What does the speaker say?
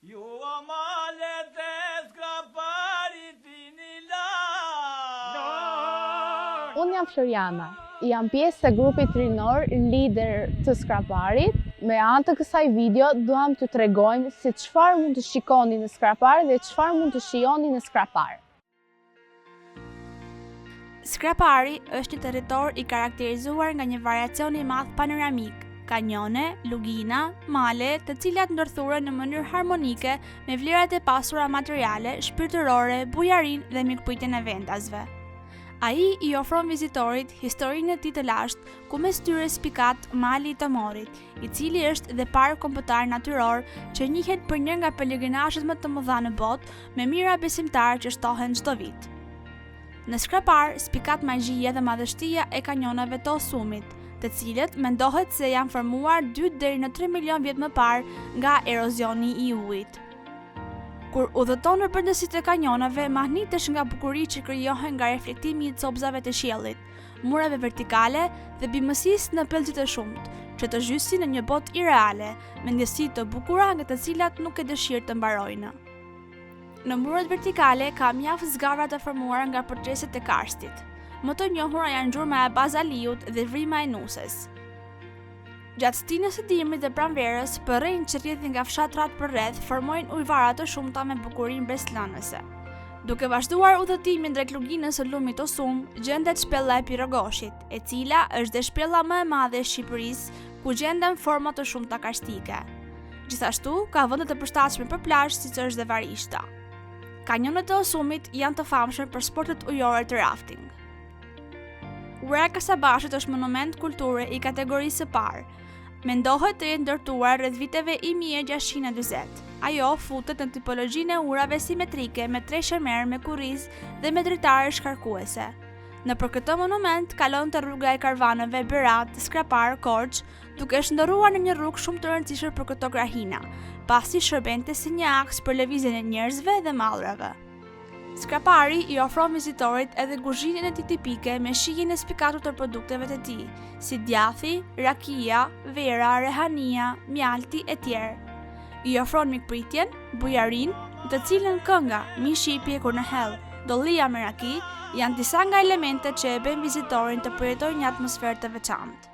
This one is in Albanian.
Ju amalet e skraparit vinila. Unë jam Floriana, jam pjesë të grupit rinor lider të skraparit. Me anë të kësaj video, duham të tregojmë se çfarë mund të shikoni në skrapar dhe çfarë mund të shijoni në skrapar. Skrapari është një territor i karakterizuar nga një variacion i madh panoramik, kanjone, lugina, male, të cilat ndërthuren në mënyrë harmonike me vlerat e pasura materiale, shpirtërore, bujarin dhe mikpritjen e vendasve. Ai i ofron vizitorit historinë e tij të lashtë, ku mes tyre spikat mali i Tomorit, i cili është dhe park kombëtar natyror që njihet për një nga pelegrinazhet më të mëdha në botë, me mijëra besimtarë që shtohen çdo vit. Në skrapar spikat magjia dhe madhështia e kanjonave të Osumit, të cilët mendohet se janë formuar 2 deri në 3 milion vjet më parë nga erozioni i ujit. Kur udhëton në brendësitë e kanjonave, mahnitesh nga bukuria që krijohen nga reflektimi i copëzave të qiellit, mureve vertikale dhe bimësisë në pelëzit e shumt, që të zhysin në një botë ireale, me ndjesi të bukura nga të cilat nuk e dëshirë të mbarojnë. Në muret vertikale ka mjaft zgarra të formuara nga portreset e karstit. Më të njohura janë gjurma e bazaliut dhe vrima e nuses. Gjatë stinës së dimrit dhe pranverës, përrejnë që rrjedhin nga fshatrat përreth formojnë ujvara të shumta me bukurinë breslënëse. Duke vazhduar udhëtimin drejt luginës së lumit Osum, gjendet shpella e Pirogoshit, e cila është dhe shpella më e madhe e Shqipërisë, ku gjenden forma të shumta karstike. Gjithashtu, ka vende të përshtatshme për plazh, siç është dhe Varishta. Kanjonet e Osumit janë të famshme për sportet ujore të rafting. Ura e Kasabashit është monument kulture i kategorisë së parë. Mendohet të jetë ndërtuar rreth viteve 1640. Ajo futet në tipologjinë e urave simetrike me treshëmer me kurriz dhe me dritare shkarkuese. Nëpër këtë monument kalonte rruga e karvanëve Berat, Skrapar, Korç, duke shndërruar në një rrugë shumë të rëndësishme për këto krahina, pasi shërbente si një aks për lëvizjen e njerëzve dhe mallrave. Skrapari i ofron vizitorit edhe kuzhinën e tij tipike me shijen e spikatur të produkteve të tij, si djathi, rakia, vera, rehania, mjalti e tjerë. I ofron mikpritjen, bujarin, të cilën kënga, mishipje kur në hell, dollia me raki, janë disa nga elementet që e bëjnë vizitorin të përjetojë një atmosferë të veçantë.